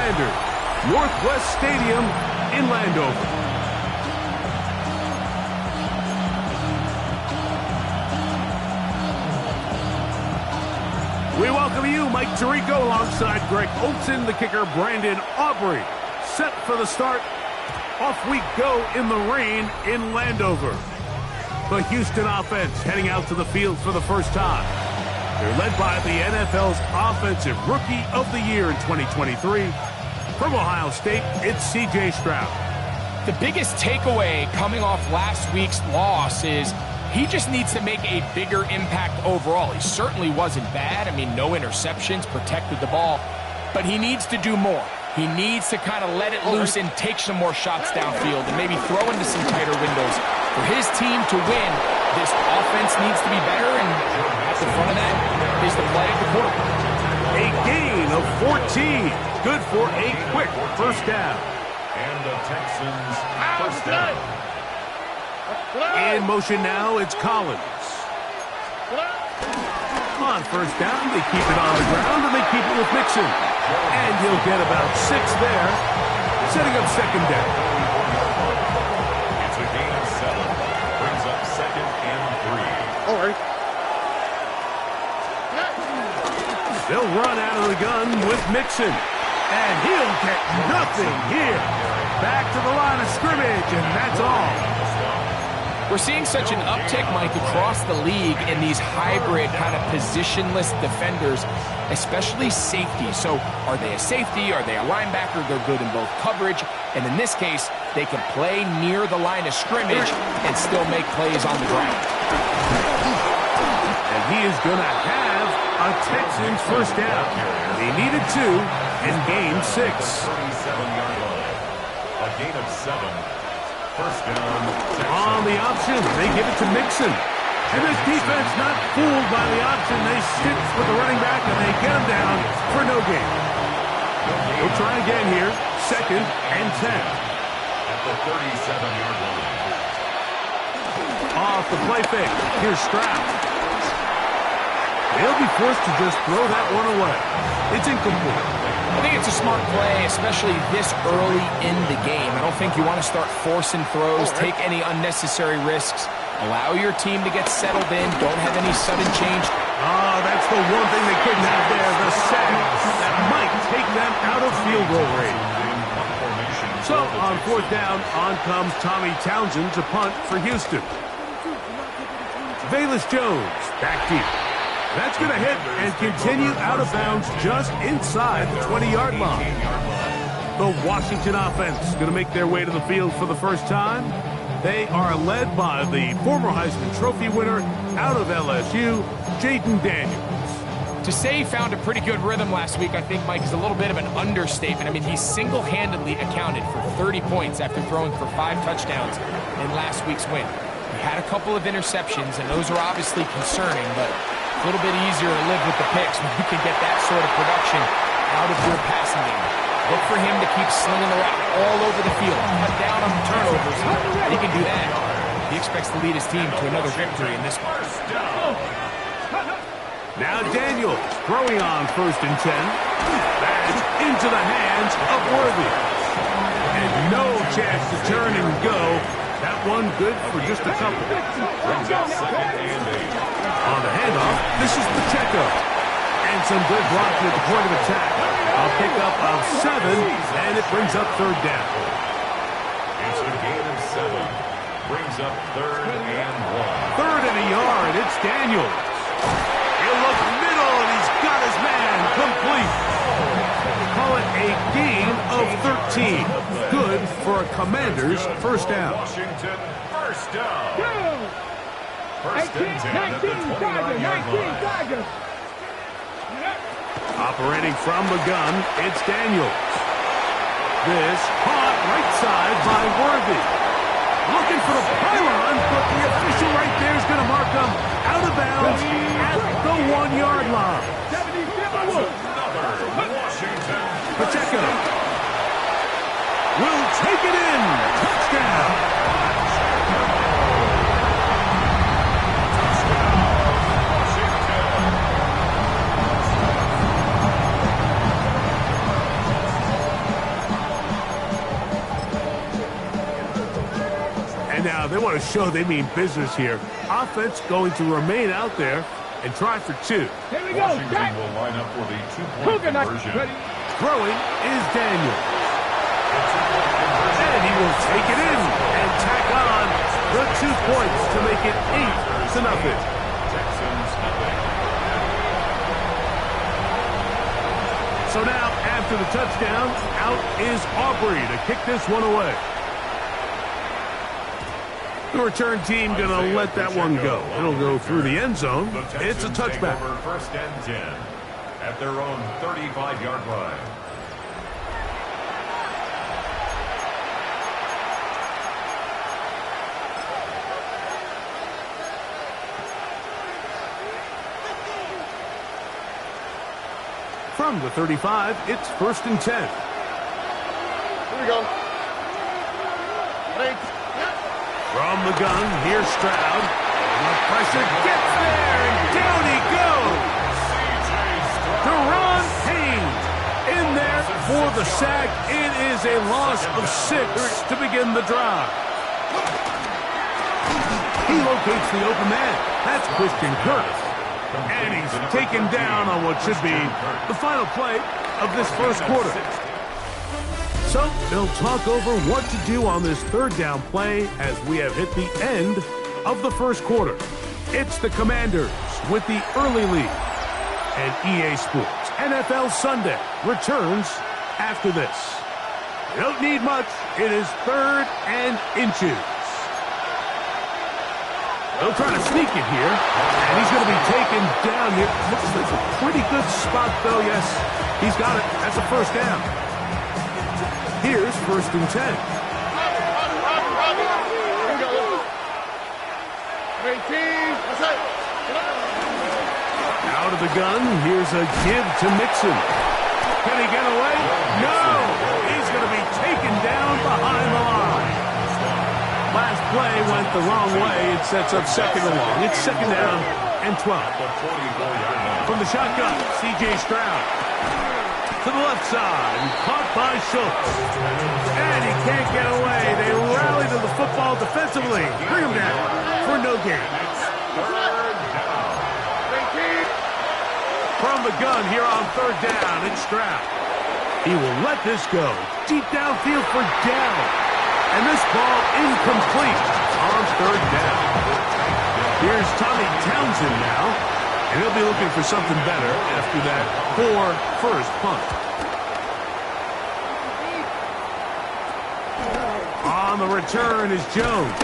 Commanders, Northwest Stadium in Landover. We welcome you, Mike Tirico, alongside Greg Olson, the kicker, Brandon Aubrey. Set for the start. Off we go in the rain in Landover. The Houston offense heading out to the field for the first time. They're led by the NFL's Offensive Rookie of the Year in 2023. From Ohio State, it's C.J. Stroud. The biggest takeaway coming off last week's loss is he just needs to make a bigger impact overall. He certainly wasn't bad. I mean, no interceptions, protected the ball. But he needs to do more. He needs to kind of let it loose and take some more shots downfield and maybe throw into some tighter windows. For his team to win, this offense needs to be better, and at the front of that is the play of the quarterback. A gain of 14. Good for a quick first down. And the Texans first down. In motion now, it's Collins. On first down, they keep it on the ground, and they keep it with Mixon. And he'll get about 6 there, setting up second down. It's a gain of 7. Brings up 2nd and 3. All right. They'll run out of the gun with Mixon. And he'll get nothing here. Back to the line of scrimmage, and that's all. We're seeing such an uptick, Mike, across the league in these hybrid kind of positionless defenders, especially safety. So are they a safety? Are they a linebacker? They're good in both coverage. And in this case, they can play near the line of scrimmage and still make plays on the ground. And he is going to have a Texans first down. They needed 2 and gained 6. 37-yard line. A gain of 7. First down. On the option, they give it to Mixon. And this defense not fooled by the option. They stick with the running back, and they get him down for no gain. We'll try again here. 2nd and 10. At the 37-yard line. Off the play fake. Here's Stroud. They'll be forced to just throw that one away. It's incomplete. I think it's a smart play, especially this early in the game. I don't think you want to start forcing throws, take any unnecessary risks. Allow your team to get settled in. Don't have any sudden change. Oh, that's the one thing they couldn't have there, the sack that might take them out of field goal range. So, on 4th down, on comes Tommy Townsend to punt for Houston. Velus Jones, back deep. That's going to hit and continue out of bounds just inside the 20-yard line. The Washington offense going to make their way to the field for the first time. They are led by the former Heisman Trophy winner out of LSU, Jaden Daniels. To say he found a pretty good rhythm last week, I think, Mike, is a little bit of an understatement. I mean, he single-handedly accounted for 30 points after throwing for 5 touchdowns in last week's win. He had a couple of interceptions, and those are obviously concerning, but a little bit easier to live with the picks when you can get that sort of production out of your passing game. Look for him to keep slinging the rock all over the field, cut down on the turnovers. He can do that. He expects to lead his team to another victory in this one. Now Daniels throwing on 1st and 10. That's into the hands of Worthy. And no chance to turn and go. That one good for just a couple. Brings up 2nd and 8. On the handoff, this is Pacheco. And some good blocking at the point of attack. A pickup of 7, and it brings up 3rd down. It's a gain of 7. Brings up 3rd and 1. 3rd and a yard, it's Daniels. He'll look middle, and he's got his man complete. Call it a gain of 13. Good for a Commander's first down. Washington first down. First and 10 at the 29-yard line. Operating from the gun, it's Daniels. This caught right side by Worthy. Looking for the pylon, but the official right there is going to mark him out of bounds at the 1-yard line. Another Washington. Pacheco will take it in. Touchdown. Yeah, they want to show they mean business here. Offense going to remain out there and try for 2. Here we go. Washington will line up for the 2-point conversion. Throwing is Daniel. And he will take it in and tack on the 2 points to make it 8-0. So now, after the touchdown, out is Aubrey to kick this one away. The return team going to let that one go. It'll go through the end zone. It's a touchback. First and 10 at their own 35-yard line. From the 35, it's first and 10. Here we go. Thanks. From the gun, here's Stroud. And the pressure gets there, and down he goes. Deron Payne in there for the sack. It is a loss of 6 to begin the drive. He locates the open man. That's Christian Kirk. And he's taken down on what should be the final play of this first quarter. So they'll talk over what to do on this third down play as we have hit the end of the first quarter. It's the Commanders with the early lead. And EA Sports NFL Sunday returns after this. You don't need much. It is 3rd and inches. They'll try to sneak it here, and he's going to be taken down here. Looks like a pretty good spot, though. Yes, he's got it. That's a first down. Here's first and 10. Out of the gun, here's a give to Mixon. Can he get away? No! He's going to be taken down behind the line. Last play went the wrong way. It sets up second and long. It's second down and 12. From the shotgun, C.J. Stroud. To the left side, caught by Schultz. And he can't get away. They rally to the football defensively. Bring him down for no gain. From the gun here on third down, it's Stroud. He will let this go. Deep downfield for down. And this ball incomplete on third down. Here's Tommy Townsend now. And he'll be looking for something better after that poor first punt. On the return is Jones.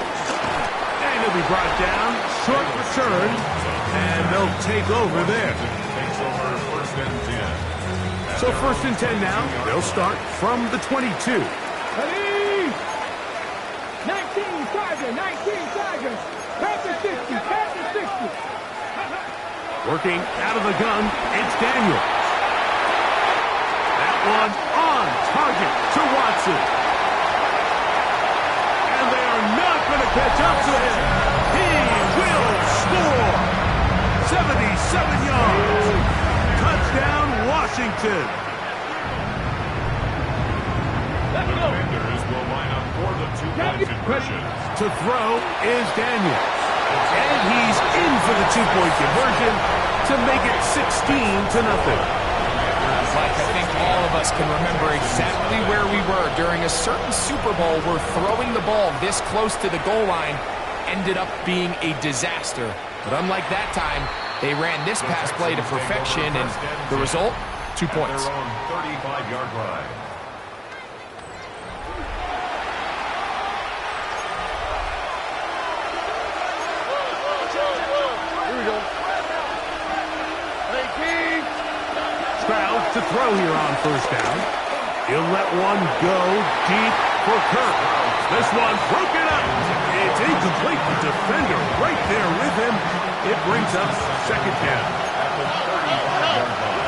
And he'll be brought down. Short return. And they'll take over there. So first and 10 now. They'll start from the 22. 19 Tigers. Pass the 60. Working out of the gun, it's Daniel. That one on target to Watson. And they are not going to catch up to him. He will score. 77 yards. Touchdown, Washington. The defenders will line up for the 2-point conversion. To throw is Daniel. And he's in for the 2-point conversion to make it 16-0. Mike, I think all of us can remember exactly where we were during a certain Super Bowl where throwing the ball this close to the goal line ended up being a disaster. But unlike that time, they ran this pass play to perfection, and the result, 2 points. Their own 35-yard line. Stroud to throw here on first down. He'll let one go deep for Kirk. This one broken up. It's incomplete. The defender right there with him. It brings up second down. At the 35-yard line.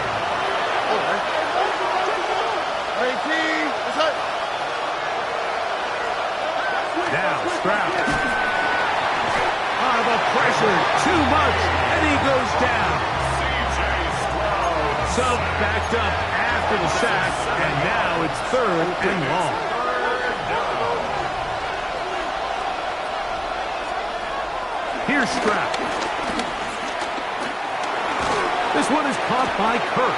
Now Stroud. The pressure too much, and he goes down. So backed up after the sack, and now it's third and long. Here's Stroud. This one is caught by Kirk.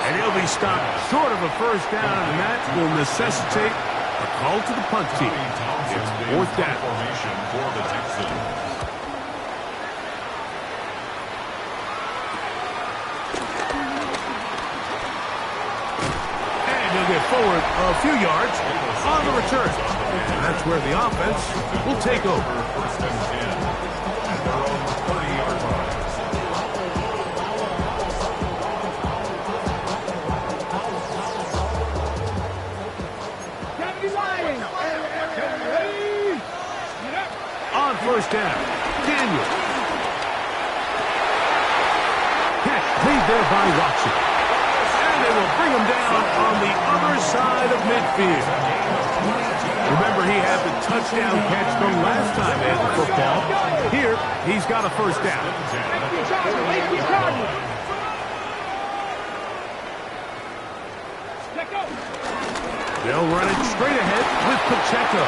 And he'll be stopped short of a first down, and that will necessitate a call to the punt team. It's fourth down. Formation for the Texans. And he'll get forward a few yards on the return. And that's where the offense will take over. First and 10 at their own 30-yard line. On first down, Daniel. Catch made there by Watson. And they will bring him down on the other side of midfield. Remember, he had the touchdown catch from last time they had the football. Here, he's got a first down. They'll run it straight ahead with Pacheco.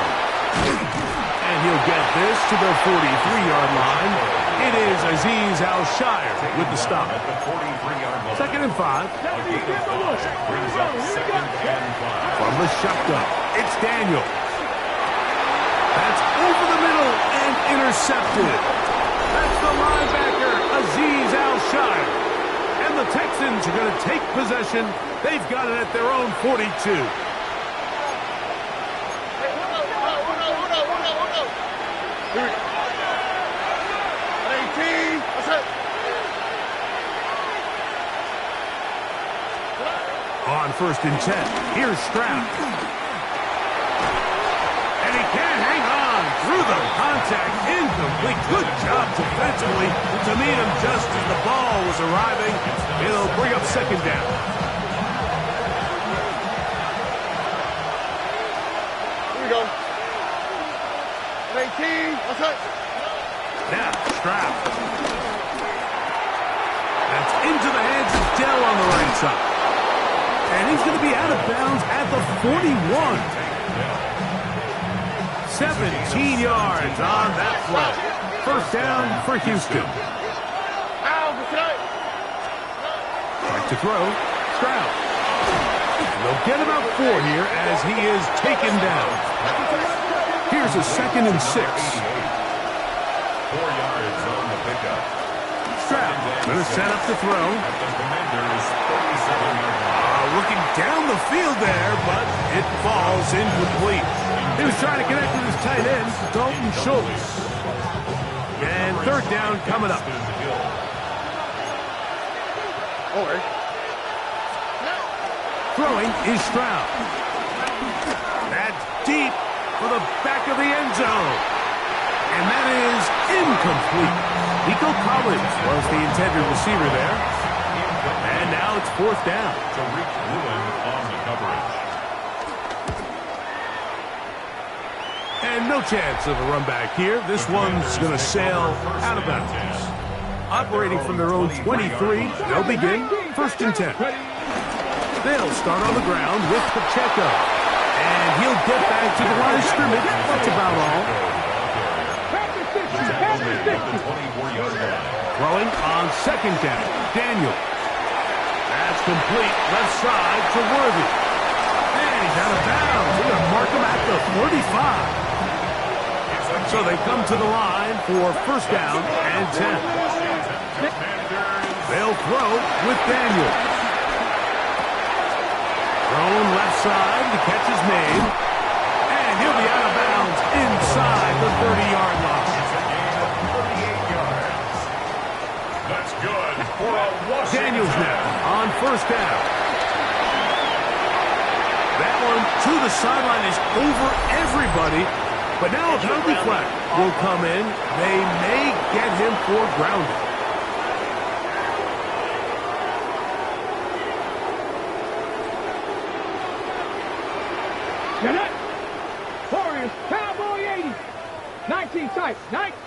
And he'll get this to the 43-yard line. It is Azeez Al-Shire with the stop. At the 43-yard line. Second and 5. Brings up second and 5. From the shotgun, it's Daniel. That's over the middle and intercepted. That's the linebacker, Azeez Al-Shire. And the Texans are going to take possession. They've got it at their own 42. On first and 10, here's Stroud. And he can't hang on through the contact. Incomplete. Good job defensively to meet him just as the ball was arriving. It'll bring up second down. Here we go. 18. What's up? Now, Stroud. That's into the hands of Dell on the right side. And he's going to be out of bounds at the 41. 17 yards on that play. First down for Houston. Back to throw. Stroud. They'll get about 4 here as he is taken down. Here's a second and 6. 4 yards on the pickup. Stroud going to set up to throw. At the Commanders' 37-yard line. Looking down the field there, but it falls incomplete. He was trying to connect with his tight end, Dalton Schultz. And third down coming up. Throwing is Stroud. That's deep for the back of the end zone. And that is incomplete. Nico Collins was the intended receiver there. And now it's fourth down. Tariq Woolen on the coverage. And no chance of a run back here. This one's going to sail out of bounds. Operating from their own 23, they'll begin first and 10. They'll start on the ground with Pacheco. And he'll get back to the line of scrimmage. That's about all. Throwing on second down. Daniel. That's complete. Left side to Worthy. And he's out of bounds. They're going to mark him at the 45. So they come to the line for first down and 10. They'll throw with Daniel. Thrown left side. The catch is made. And he'll be out of bounds inside the 30-yard line. That's good for a Washington. Daniels now on first down. That one to the sideline is over everybody. But now a penalty flag will come in. They may get him for grounding. Get it. Warriors, Cowboy 80. 19 tight.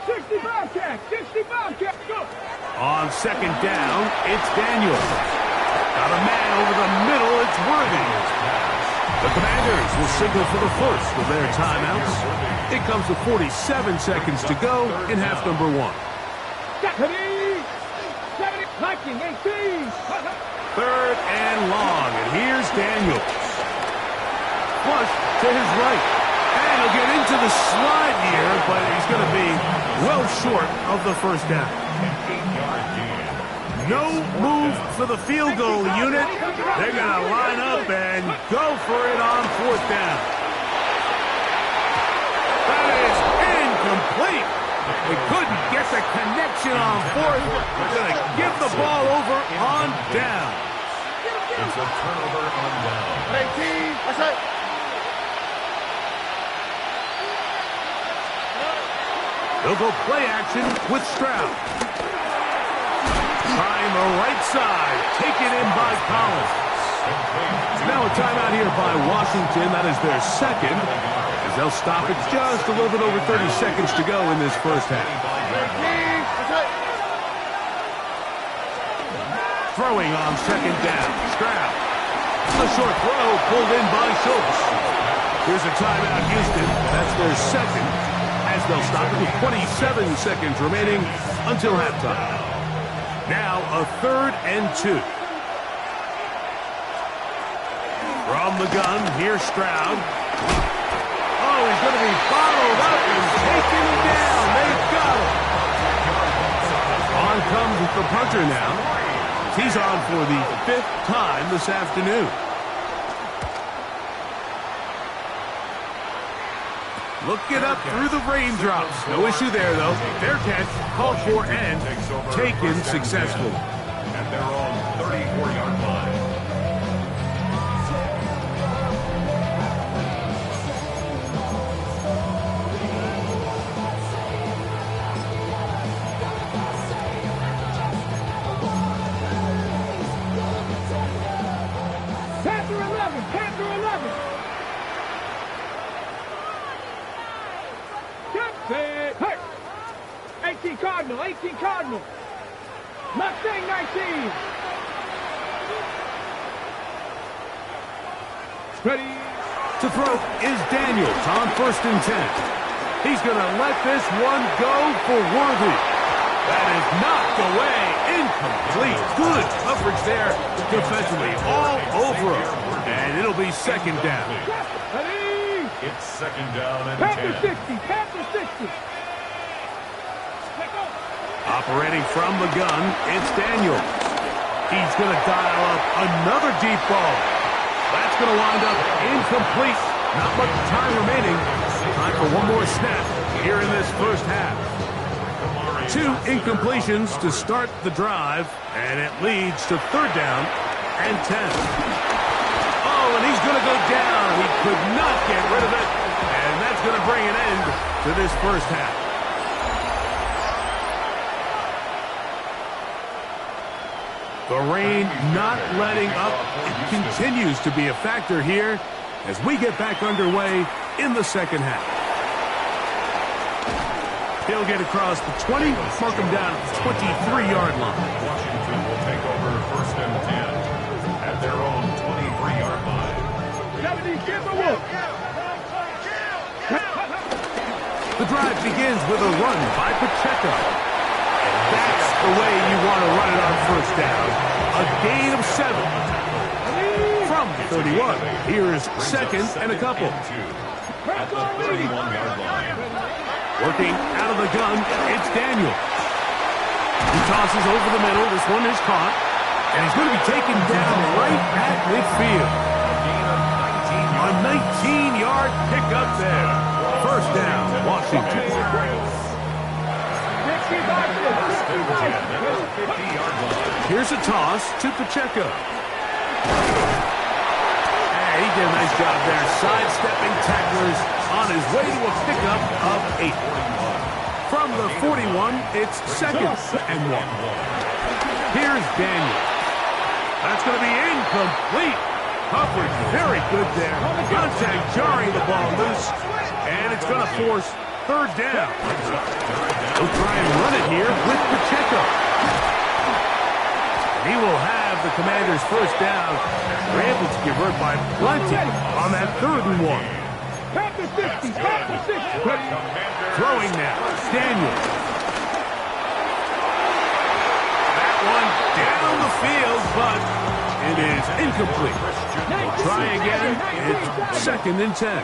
65 catch. 65 catch. Go. On second down, it's Daniel. Got a man over the middle. It's Worthy. The Commanders will signal for the first of their timeouts. It comes with 47 seconds to go in half number 1. 70, 19, 18. Third and long, and here's Daniels. Flush to his right. And he'll get into the slide here, but he's going to be well short of the first down. No move for the field goal unit. They're going to line up and go for it on fourth down. That is incomplete. They couldn't get the connection on fourth. They're going to give the ball over on down. It's a turnover on down. 18. That's right. They'll go play action with Stroud. Trying the right side. Taken in by Collins. Now a timeout here by Washington. That is their second. As they'll stop it just a little bit over 30 seconds to go in this first half. Throwing on second down. Stroud. A short throw pulled in by Schultz. Here's a timeout, Houston. That's their second. As they'll stop it with 27 seconds remaining until halftime. Now a 3rd and 2. From the gun, here's Stroud. Oh, he's going to be followed up and taken down. They've got him. On comes the punter now. He's on for the 5th time this afternoon. Looking up through the raindrops. No issue there, though. Fair catch, called for, and taken successfully. At their own 34-yard line. Panther 11. 18 Cardinal, 18 Cardinal. Mustang 19. Ready. To throw is Daniels on 1st and 10. He's going to let this one go for Worthy. That is knocked away. Incomplete. Good coverage there defensively. All over him. And it'll be 2nd down. Ready. It's 2nd down and Panther 10. 60. Panther 60. Operating from the gun, it's Daniels. He's going to dial up another deep ball. That's going to wind up incomplete. Not much time remaining. Time for one more snap here in this first half. 2 incompletions to start the drive, and it leads to 3rd down and 10. Oh, and he's going to go down. He could not get rid of it, and that's going to bring an end to this first half. The rain not letting up. It continues to be a factor here as we get back underway in the second half. He'll get across the 20, mark him down at the 23-yard line. Washington will take over 1st and 10 at their own 23-yard line. 70, get the wolf. The drive begins with a run by Pacheco. That's the way you want to run it on 1st down. A gain of 7. From the 31. Here's 2nd and a couple. At the 31-yard line. Working out of the gun, it's Daniels. He tosses over the middle. This one is caught. And he's going to be taken down right at midfield. A 19-yard pickup there. 1st down, Washington. Here's a toss to Pacheco. Hey, he did a nice job there, sidestepping tacklers on his way to a pickup of 8. From the 41, it's 2nd and 1. Here's Daniel. That's going to be incomplete. Coverage very good there. Contact jarring the ball loose, and it's going to force 3rd down. He'll try and run it here with Pacheco. He will have the Commanders' 1st down. They're able to convert by plenty on that 3rd and 1. Panther 60, Panther 60. Throwing now, Daniels. one down the field, but it is incomplete. We'll try again. It's 2nd and 10.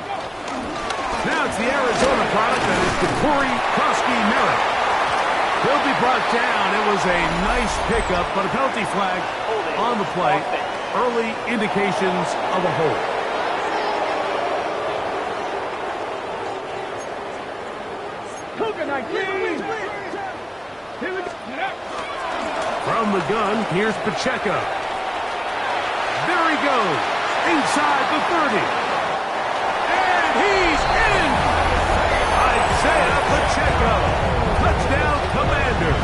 Now it's the Arizona product, that is Corey Krosky-Merritt. He'll be brought down. It was a nice pickup, but a penalty flag on the play. Early indications of a hold. From the gun, here's Pacheco. There he goes, inside the 30. And he's in! Isaiah Pacheco. Touchdown, Commander.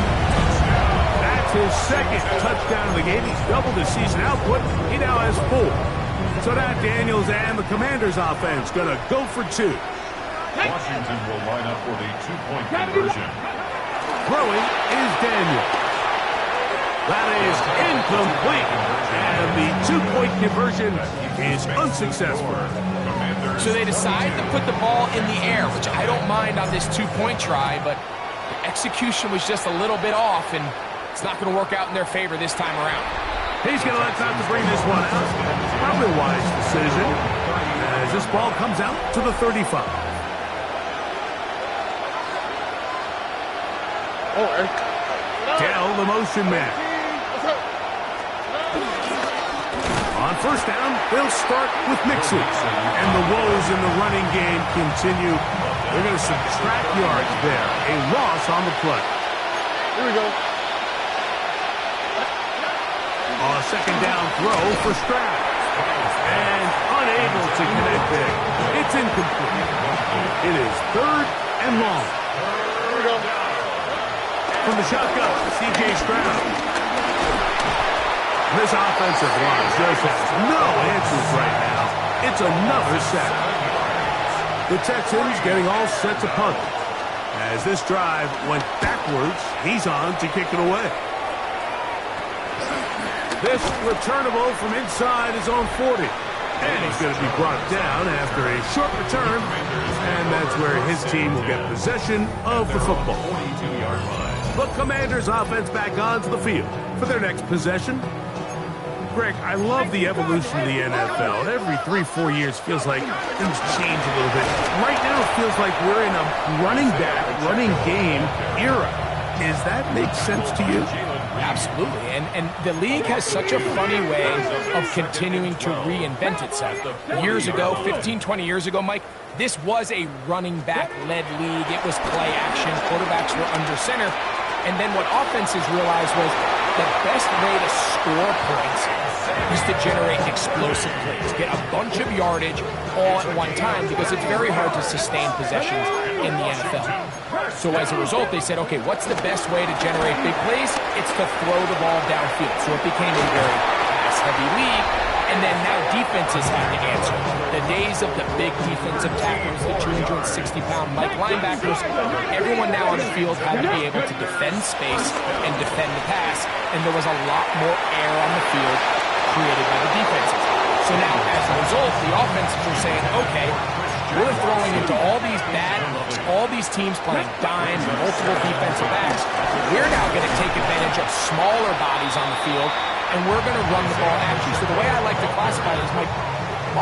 That's his 2nd touchdown of the game. He's doubled his season output. He now has 4. So now Daniels and the Commanders offense going to go for 2. Washington will line up for the 2-point conversion. Throwing is Daniels. That is incomplete. And the 2-point conversion is unsuccessful. So they decide to put the ball in the air, which I don't mind on this 2-point try, but the execution was just a little bit off, and it's not going to work out in their favor this time around. He's going to let time to bring this one out. Probably a wise decision as this ball comes out to the 35. Dell, the motion man. On 1st down, they'll start with Mixon. And the woes in the running game continue. They're going to subtract yards there. A loss on the play. Here we go. On a 2nd down throw for Stroud. And unable to connect there. It's incomplete. It is 3rd and long. Here we go. From the shotgun, C.J. Stroud. This offensive line just has no answers right now. It's another sack. The Texans getting all set to punt. As this drive went backwards, he's on to kick it away. This returnable from inside his own 40. And he's going to be brought down after a short return. And that's where his team will get possession of the football. The Commanders offense back onto the field for their next possession. Greg, I love the evolution of the NFL. Every 3-4 years feels like things change a little bit. Right now it feels like we're in a running back, running game era. Does that make sense to you? Absolutely, and the league has such a funny way of continuing to reinvent itself. Years ago, 15, 20 years ago, Mike, this was a running back-led league. It was play action. Quarterbacks were under center. And then what offenses realized was the best way to score points is to generate explosive plays, get a bunch of yardage all at one time, because it's very hard to sustain possessions in the NFL. So as a result, they said, okay, what's the best way to generate big plays? It's to throw the ball downfield. So it became a very pass-heavy league, and then now defenses have to answer. The days of the big defensive tackles, the 260-pound Mike linebackers, everyone now on the field had to be able to defend space and defend the pass, and there was a lot more air on the field created by the defenses. So now, as a result, the offenses are saying, okay, we're throwing into all these bad looks, all these teams playing dimes, multiple defensive backs. We're now going to take advantage of smaller bodies on the field, and we're going to run the ball at you. So the way I like to classify it is, Mike,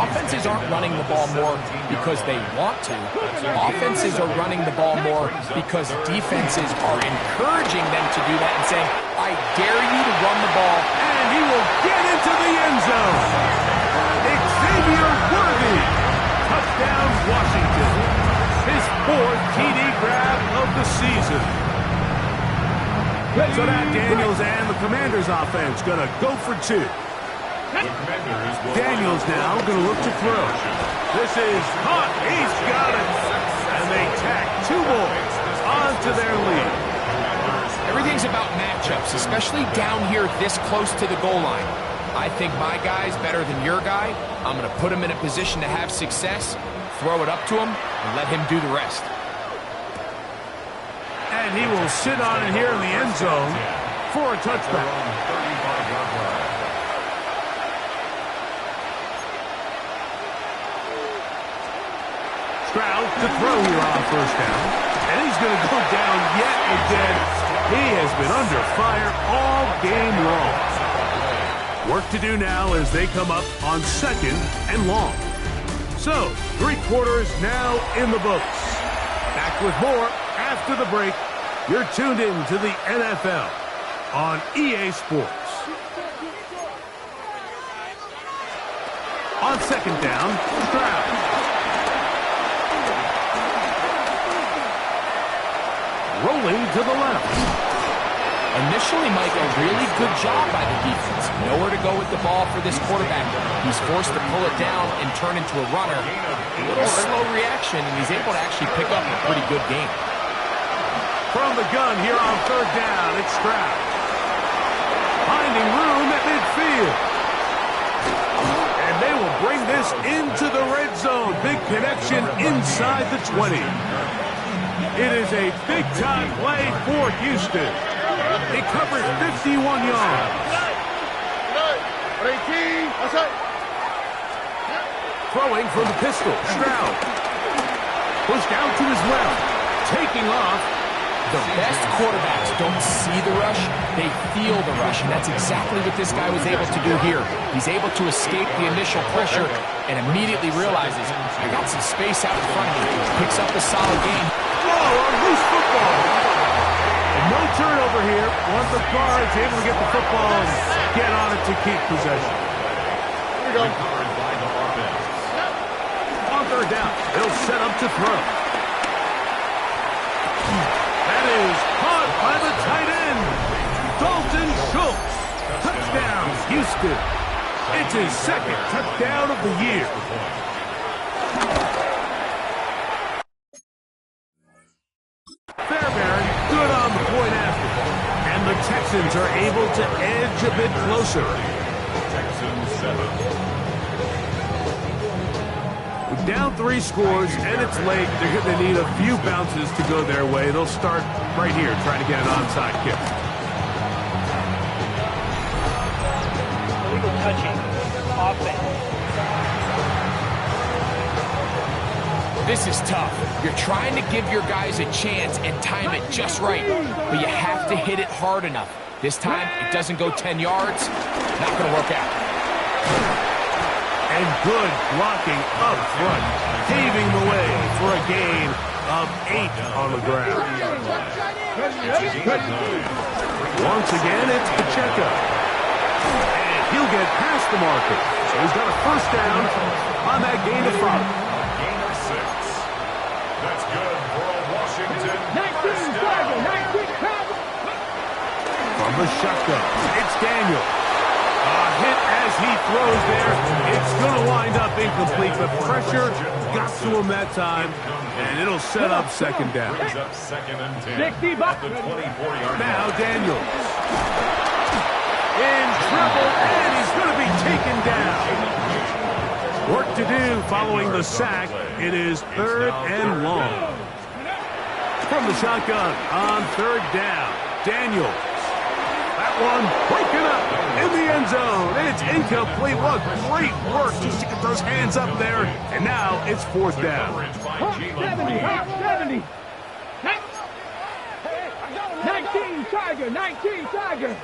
offenses aren't running the ball more because they want to. Offenses are running the ball more because defenses are encouraging them to do that and saying, I dare you to run the ball. And he will get into the end zone. Xavier Worthy. Touchdown, Washington. His 4th TD grab of the season. So now Daniels and the Commanders offense going to go for 2. Daniels now going to look to throw. This is caught. He's got it. And they tack 2 more onto their lead. Everything's about matchups, especially down here this close to the goal line. I think my guy's better than your guy. I'm going to put him in a position to have success, throw it up to him, and let him do the rest. And he will sit on it here in the end zone for a touchback. Stroud to throw here on 1st down. And he's going to go down yet again. He has been under fire all game long. Work to do now as they come up on 2nd and long. So, 3 quarters now in the books. Back with more after the break. You're tuned in to the NFL on EA Sports. On 2nd down, Stroud. Rolling to the left. Initially, Mike, a really good job by the defense. Nowhere to go with the ball for this quarterback. He's forced to pull it down and turn into a runner. A little slow reaction, and he's able to actually pick up a pretty good game. From the gun here on 3rd down, it's Stroud. Finding room at midfield. And they will bring this into the red zone. Big connection inside the 20. It is a big-time play for Houston. It covers 51 yards. Throwing from the pistol, Stroud. Pushed out to his left. Taking off. The best quarterbacks don't see the rush, they feel the rush, and that's exactly what this guy was able to do here. He's able to escape the initial pressure and immediately realizes, I got some space out in front of me. Picks up a solid game. Oh, a loose football. And no turnover here. Once the guard's able to get the football and get on it to keep possession. Here we go. On 3rd down, they'll set up to throw. That is caught by the tight end, Dalton Schultz. Touchdown, Houston. It's his 2nd touchdown of the year. Fairbairn, good on the point after. And the Texans are able to edge a bit closer. Texans 7. Down 3 scores, and it's late. They're going to need a few bounces to go their way. They'll start right here, trying to get an onside kick. Illegal touching offense. This is tough. You're trying to give your guys a chance and time it just right, but you have to hit it hard enough. This time, it doesn't go 10 yards. Not going to work out. And good blocking up front, paving the way for a gain of 8 on the ground. Once again, it's Pacheco. And he'll get past the marker. So he's got a 1st down on that gain of 5. Gain of 6. That's good for a Washington 19 Tiger, 19 Tiger. From the shotgun, it's Daniel. A hit as he throws there. It's going to wind up incomplete, but pressure got to him that time, and it'll set up 2nd down. Brings up 2nd and 10 60 at the 24-yard line. Now Daniels. In trouble, and he's going to be taken down. Work to do following the sack. It is 3rd and long. From the shotgun on 3rd down, Daniels. That one broken up in the end zone, and it's incomplete. What great work just to get those hands up there, and now it's 4th down. 70. 19 Tiger, 19 Tiger.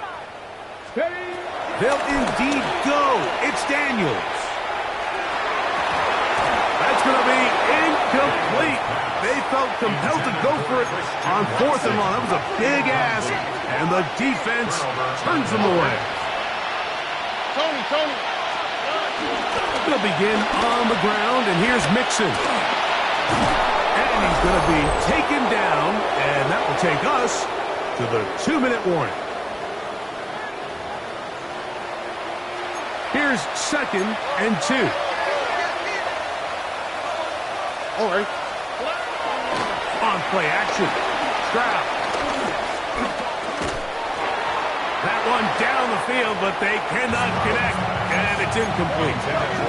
They'll indeed go. It's Daniels. That's going to be incomplete. They felt compelled to go for it on 4th and long. That was a big ask, and the defense turns them away. Tony. They'll begin on the ground, and here's Mixon. And he's going to be taken down, and that will take us to the 2-minute warning. Here's 2nd and 2. All right. On play action. Stroud. That one down the field, but they cannot connect. And it's incomplete.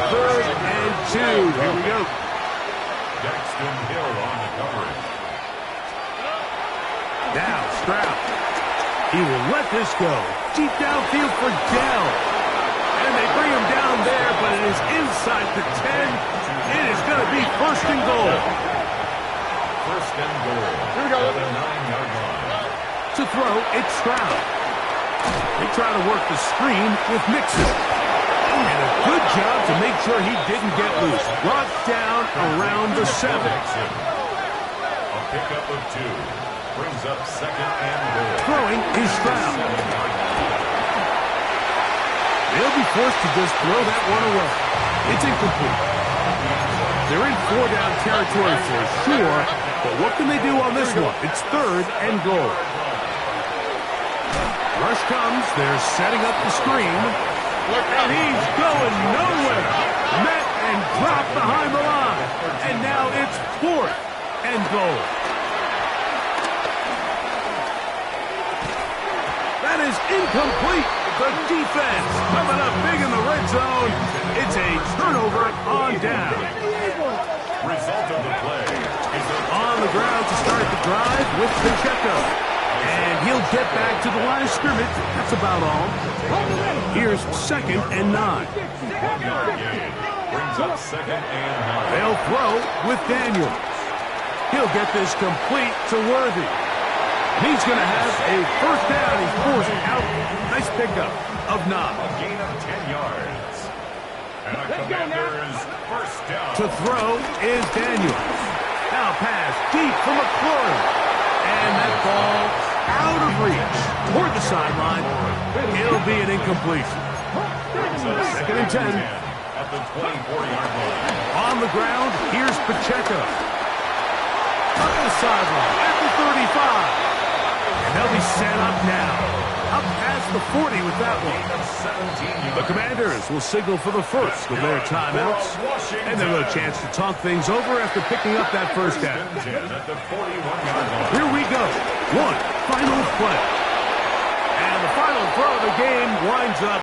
3rd and 2. Here we go. Daxton Hill on the coverage. Now Stroud. He will let this go. Deep downfield for Dell. And they bring him down there, but it is inside the 10. It is going to be 1st and goal. 1st and goal. Here we go. At the 9-yard line. To throw, it's Stroud. They try to work the screen with Mixon. And a good job to make sure he didn't get loose. Brought down around the 7. A pickup of 2. Brings up 2nd and goal. Throwing is Stroud. They'll be forced to just throw that one away. It's incomplete. They're in 4-down territory for sure, but what can they do on this one? It's 3rd and goal. Rush comes. They're setting up the screen. And he's going nowhere. Met and dropped behind the line. And now it's 4th and goal. That is incomplete. The defense coming up big in the red zone. It's a turnover on down. Result of the play is On the ground to start the drive with Pacheco. And he'll get back to the line of scrimmage. That's about all. Here's 2nd and 9. 1-yard gain. Brings up 2nd and 9. They'll throw with Daniel. He'll get this complete to Worthy. He's going to have a first down. He's forced out. Nice pickup of 9. A gain of 10 yards. And the Commanders first down. To throw is Daniel. Now pass deep for McLaurin. And that ball out of reach toward the sideline. It'll be an incompletion. 2nd and 10. At the 24-yard line. On the ground, here's Pacheco. Up the sideline at the 35. And they'll be set up now. Up past the 40 with that one. The Commanders will signal for the first of their timeouts. And they'll have a chance to talk things over after picking up that first down. At the 41-yard line. Here we go. One final play. And the final throw of the game winds up